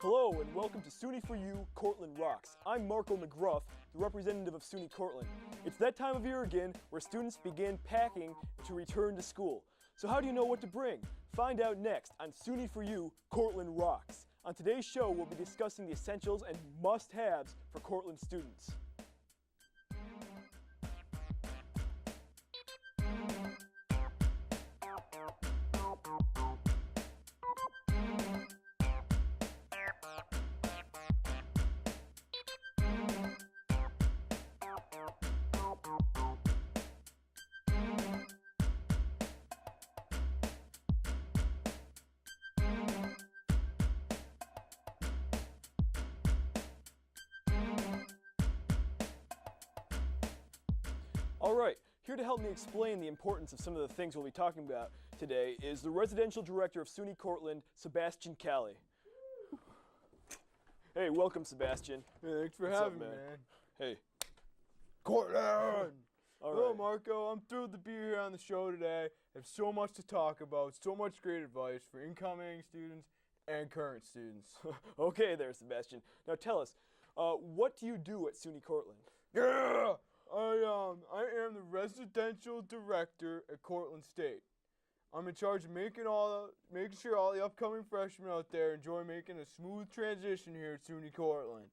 Hello and welcome to SUNY for You, Cortland Rox. I'm Marco McGruff, the representative of SUNY Cortland. It's that time of year again where students begin packing to return to school. So how do you know what to bring? Find out next on SUNY for You, Cortland Rox. On today's show, we'll be discussing the essentials and must-haves for Cortland students. Alright, here to help me explain the importance of some of the things we'll be talking about today is the Residential Director of SUNY Cortland, Sebastian Callie. Hey, welcome Sebastian. Hey, thanks for having me, man. Hey. Cortland! Hello, Right. Marco. I'm thrilled to be here on the show today. I have so much to talk about, so much great advice for incoming students and current students. Okay there, Sebastian. Now tell us, what do you do at SUNY Cortland? Yeah! I am the residential director at Cortland State. I'm in charge of making sure all the upcoming freshmen out there enjoy making a smooth transition here at SUNY Cortland.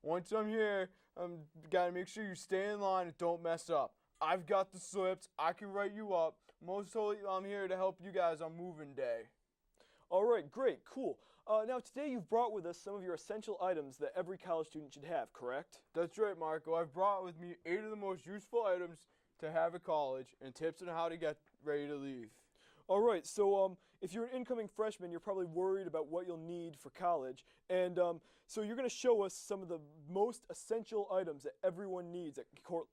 Once I'm here, I'm gotta make sure you stay in line and don't mess up. I've got the slips. I can write you up. Mostly, I'm here to help you guys on moving day. Alright, great, cool. Now today you've brought with us some of your essential items that every college student should have, correct? That's right, Marco. I've brought with me 8 of the most useful items to have at college and tips on how to get ready to leave. Alright, so if you're an incoming freshman, you're probably worried about what you'll need for college. And so you're going to show us some of the most essential items that everyone needs at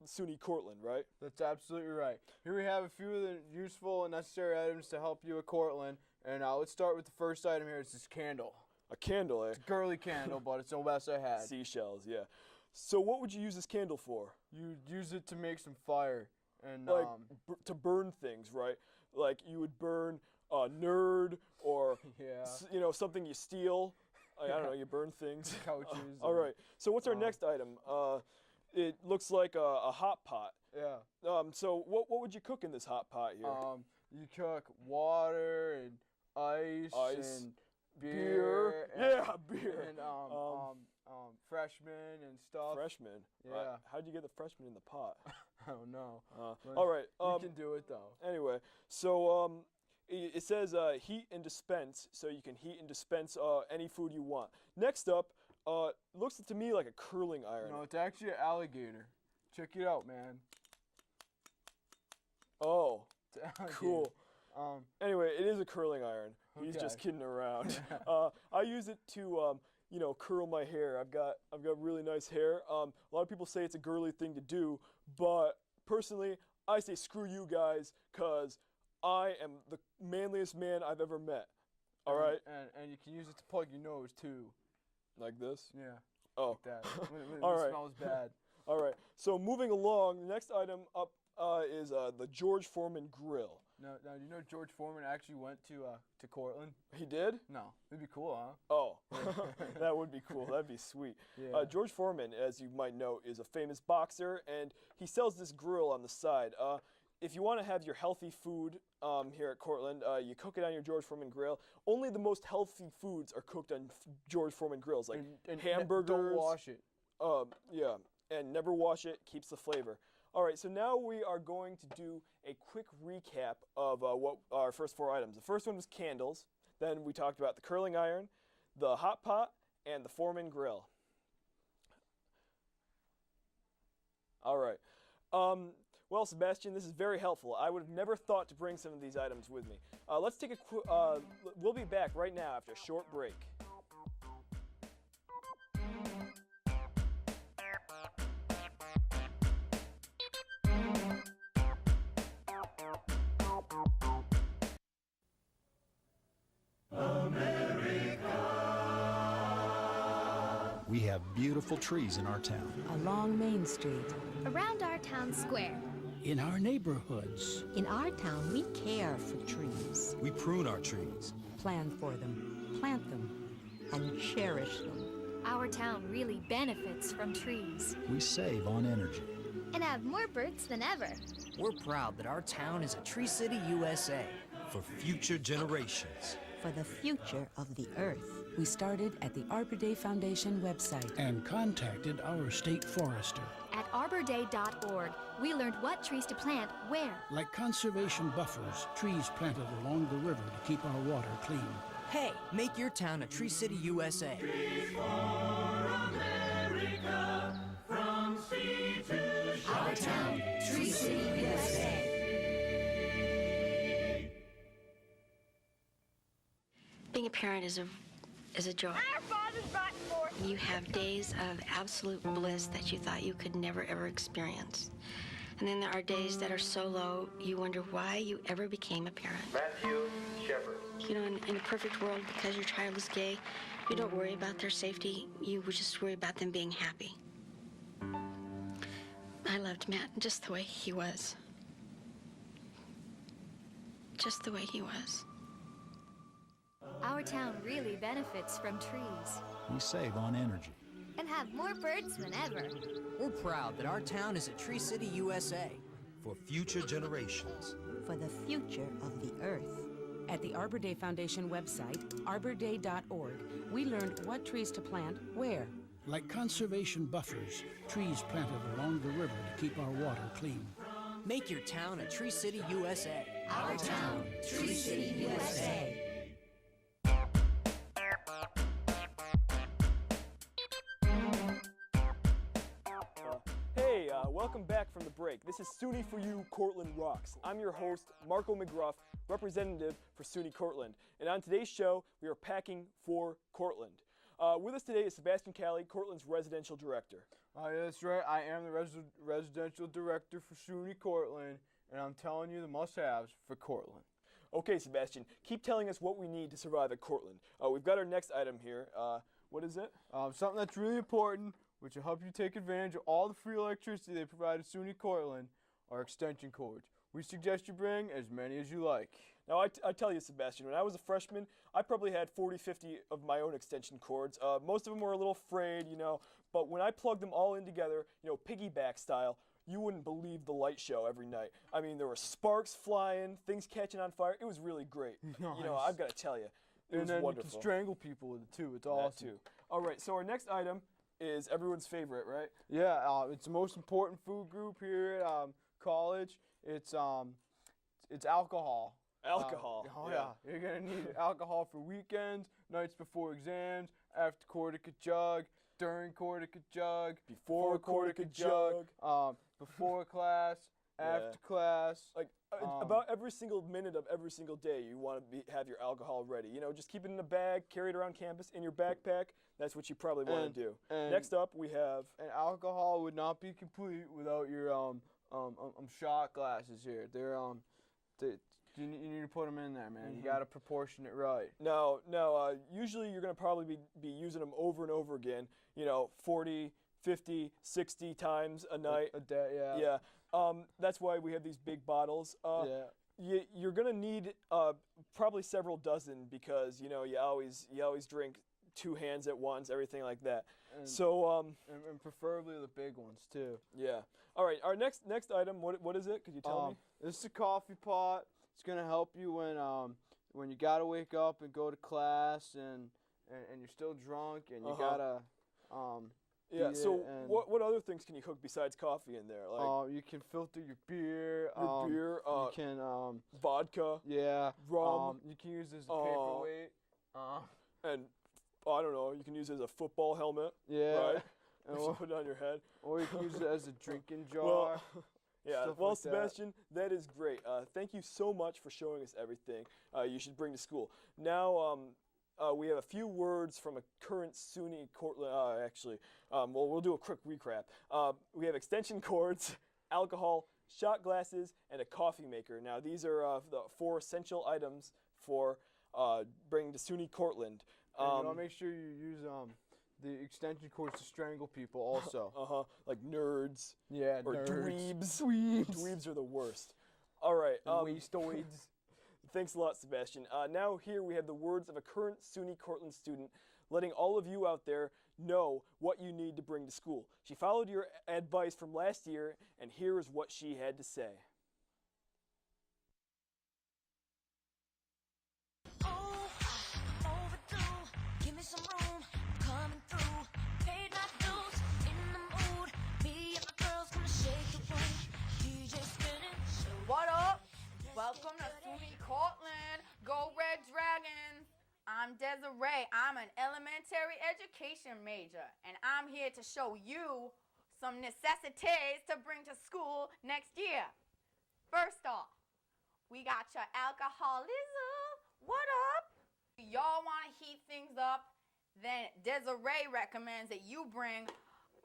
SUNY Cortland, right? That's absolutely right. Here we have a few of the useful and necessary items to help you at Cortland. And let's start with the first item here. It's this candle. A candle, eh? It's a girly candle, but it's the best I had. Seashells, yeah. So what would you use this candle for? You'd use it to make some fire. And Like, to burn things, right? Like, you would burn a nerd or, yeah. you know, something you steal. I don't know, you burn things. Couches. All right. So what's our next item? It looks like a hot pot. Yeah. So what would you cook in this hot pot here? You cook water and ice and beer. Yeah, beer. And freshmen and stuff. Freshmen? Yeah. How'd you get the freshmen in the pot? I don't know. All right. You can do it though. Anyway, so it says heat and dispense, so you can heat and dispense any food you want. Next up, looks to me like a curling iron. No, it's actually an alligator. Check it out, man. Oh, It's an alligator. cool. Anyway, it is a curling iron. He's Okay. just kidding around. I use it to you know, curl my hair. I've got really nice hair. A lot of people say it's a girly thing to do, but personally, I say screw you guys, cause I am the manliest man I've ever met. All right. And you can use it to plug your nose too. Like this? Yeah. Oh. Like that. When All it right. smells bad. All right. So moving along, the next item up is the George Foreman grill. Now, do you know George Foreman actually went to Cortland? He did? No. It'd be cool, huh? Oh, that would be cool. That'd be sweet. Yeah. George Foreman, as you might know, is a famous boxer, and he sells this grill on the side. If you want to have your healthy food here at Cortland, you cook it on your George Foreman grill. Only the most healthy foods are cooked on George Foreman grills, like and hamburgers. Don't wash it. Yeah, and never wash it. Keeps the flavor. All right, so now we are going to do a quick recap of what our first 4 items. The first one was candles. Then we talked about the curling iron, the hot pot, and the Foreman grill. All right. Well, Sebastian, this is very helpful. I would have never thought to bring some of these items with me. Let's take we'll be back right now after a short break. We have beautiful trees in our town. Along Main Street. Around our town square. in our neighborhoods. In our town, we care for trees. We prune our trees. Plan for them, plant them, and cherish them. Our town really benefits from trees. We save on energy. And have more birds than ever. We're proud that our town is a Tree City, USA. For future generations. For the future of the earth. We started at the Arbor Day Foundation website And contacted our state forester. At arborday.org, we learned what trees to plant where. Like conservation buffers, trees planted along the river to keep our water clean. Hey, make your town a Tree City, USA. Our town, Tree City, USA. Being a parent is a joy. You have days of absolute bliss that you thought you could never, ever experience. And then there are days that are so low, you wonder why you ever became a parent. Matthew Shepard. You know, in a perfect world, because your child is gay, you don't worry about their safety. You would just worry about them being happy. I loved Matt just the way he was. Just the way he was. Our town really benefits from trees. We save on energy. And have more birds than ever. We're proud that our town is a Tree City, USA. For future generations. For the future of the earth. at the Arbor Day Foundation website, arborday.org. We learned what trees to plant where. Like conservation buffers, trees planted along the river to keep our water clean. Make your town a Tree City, USA. Our town, Tree City, USA. Welcome back from the break. This is SUNY for You, Cortland Rox. I'm your host, Marco McGruff, representative for SUNY Cortland. And on today's show, we are packing for Cortland. With us today is Sebastian Callie, Cortland's residential director. Yeah, that's right. I am the residential director for SUNY Cortland, and I'm telling you the must-haves for Cortland. Okay, Sebastian, keep telling us what we need to survive at Cortland. We've got our next item here. What is it? Something that's really important, which will help you take advantage of all the free electricity they provide at SUNY Cortland, are extension cords. We suggest you bring as many as you like. Now, I tell you, Sebastian, when I was a freshman, I probably had 40, 50 of my own extension cords. Most of them were a little frayed, but when I plugged them all in together, piggyback style, you wouldn't believe the light show every night. I mean, there were sparks flying, things catching on fire. It was really great. Nice. I've got to tell you, it was then wonderful. You can strangle people with it, too. It's awesome. That too. All right, so our next item is everyone's favorite, right? Yeah, it's the most important food group here at college. It's alcohol. Alcohol. Yeah. You're gonna need alcohol for weekends, nights before exams, after Cortica jug, during Cortica jug, before Cortica jug, before class, after class. Like about every single minute of every single day, you want to have your alcohol ready. Just keep it in a bag, carry it around campus in your backpack. That's what you probably want to do. Next up, we have. And alcohol would not be complete without your shot glasses here. You need to put them in there, man. Mm-hmm. You got to proportion it right. No. Usually you're gonna probably be using them over and over again. 40, 50, 60 times a night. A day, yeah. Yeah. That's why we have these big bottles. You're gonna need probably several dozen because you always drink 2 hands at once, everything like that. And, and preferably the big ones too. Yeah. All right. Our next item. What is it? Could you tell me? This is a coffee pot. It's gonna help you when you gotta wake up and go to class and you're still drunk and you gotta Yeah. So what other things can you cook besides coffee in there? Like you can filter your beer. You can vodka. Yeah. Rum. You can use this as a paperweight. And I don't know. You can use it as a football helmet. Yeah. Right. And just put it on your head. Or you can use it as a drinking jar. Well, yeah. Stuff Well, like Sebastian, that is great. Thank you so much for showing us everything you should bring to school. Now, we have a few words from a current SUNY Cortland. We'll do a quick recap. We have extension cords, alcohol, shot glasses, and a coffee maker. Now, these are the 4 essential items for bringing to SUNY Cortland. And make sure you use the extension cords to strangle people also. Like nerds. Yeah, or nerds. dweebs. Dweebs. Dweebs are the worst. All right. Wastoids. Thanks a lot, Sebastian. Now here we have the words of a current SUNY Cortland student letting all of you out there know what you need to bring to school. She followed your advice from last year, and here is what she had to say. What up? Welcome to SUNY Cortland. Go Red Dragons. I'm Desiree. I'm an elementary education major, and I'm here to show you some necessities to bring to school next year. First off, we got your alcoholism. What up? If y'all want to heat things up, then Desiree recommends that you bring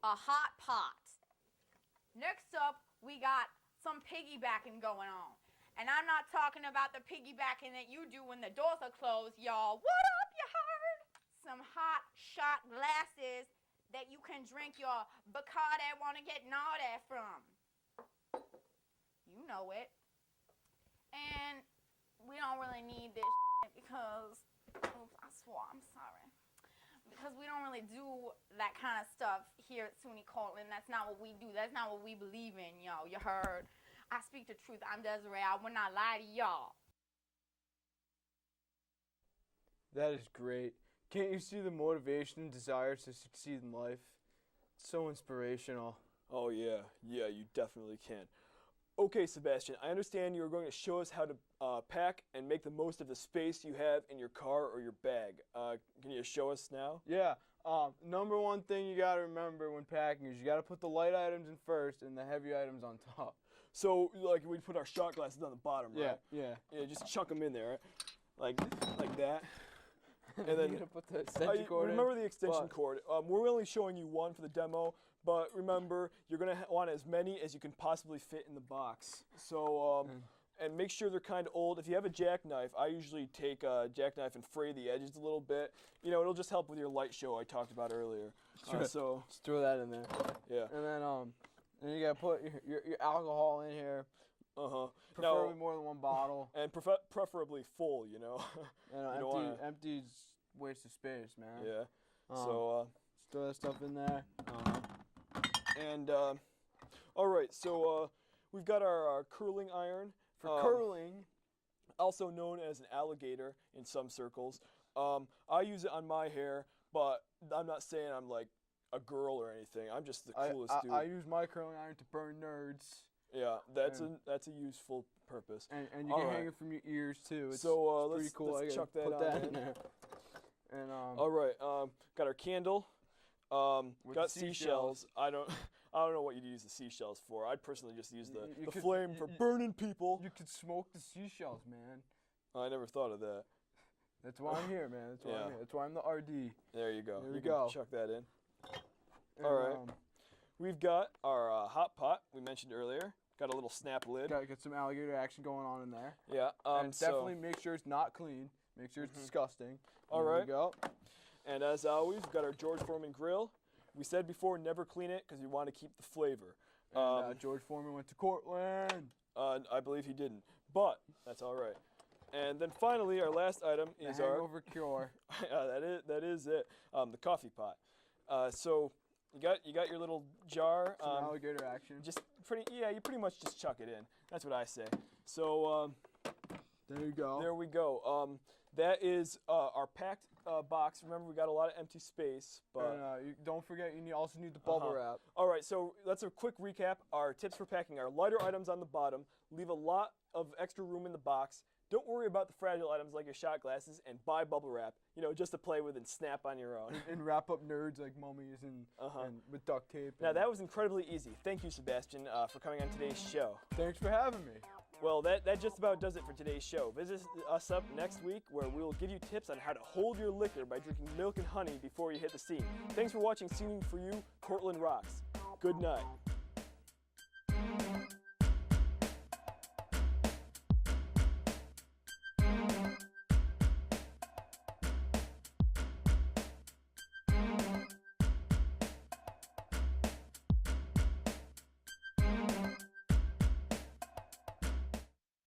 a hot pot. Next up, we got some piggybacking going on. And I'm not talking about the piggybacking that you do when the doors are closed, y'all. What up, you heard? Some hot shot glasses that you can drink your Bacardi wanna get naughty from. You know it. And we don't really need this because, oops, I swore, I'm sorry. Because we don't really do that kind of stuff here at SUNY Cortland. That's not what we do. That's not what we believe in, yo. You heard? I speak the truth. I'm Desiree. I will not lie to y'all. That is great. Can't you see the motivation and desire to succeed in life? It's so inspirational. Oh, yeah. Yeah, you definitely can. Okay, Sebastian, I understand you're going to show us how to pack and make the most of the space you have in your car or your bag. Can you show us now? Yeah. Number one thing you got to remember when packing is you got to put the light items in first and the heavy items on top. So, like, we put our shot glasses on the bottom, right? Yeah. Yeah, just chuck them in there, right? Like that. And then you gotta put the extension cord remember in. the extension cord. We're only showing you one for the demo, but remember, you're gonna want as many as you can possibly fit in the box. So, and make sure they're kind of old. If you have a jackknife, I usually take a jackknife and fray the edges a little bit. You know, it'll just help with your light show I talked about earlier. So just throw that in there. Yeah. And then you gotta put your alcohol in here. Preferably more than one bottle. And preferably full, you know. Empty's waste of space, man. Yeah. So just throw that stuff in there. And all right, so we've got our curling iron. For curling, also known as an alligator in some circles. I use it on my hair, but I'm not saying I'm like a girl or anything. I'm just the coolest dude. I use my curling iron to burn nerds. Yeah, that's a useful purpose. And you can hang it from your ears too. It's let's, pretty cool. Let's chuck that put on that in there. And all right, got our candle. Got seashells. I don't know what you'd use the seashells for. I'd personally just use the flame for burning people. You could smoke the seashells, man. I never thought of that. That's why I'm here, man. That's why I'm here. That's why I'm the RD. There you go. There we go. Chuck that in. All right. We've got our hot pot we mentioned earlier. Got a little snap lid. Got some alligator action going on in there. Yeah. And definitely make sure it's not clean. Make sure it's disgusting. All there right. we go. And as always, we've got our George Foreman grill. We said before, never clean it because we want to keep the flavor. And George Foreman went to Cortland. I believe he didn't, but that's all right. And then finally, our last item is our hangover cure. that is it. The coffee pot. So you got your little jar. Some alligator action. You pretty much just chuck it in. That's what I say. So there you go. There we go. That is our packed box. Remember, we got a lot of empty space. But and, don't forget, you also need the bubble wrap. All right, so that's a quick recap. Our tips for packing are lighter items on the bottom. Leave a lot of extra room in the box. Don't worry about the fragile items like your shot glasses, and buy bubble wrap, just to play with and snap on your own. And wrap up nerds like mummies and with duct tape. Now, that was incredibly easy. Thank you, Sebastian, for coming on today's show. Thanks for having me. Well, that just about does it for today's show. Visit us up next week where we will give you tips on how to hold your liquor by drinking milk and honey before you hit the scene. Thanks for watching Singing for You, Cortland Rox. Good night.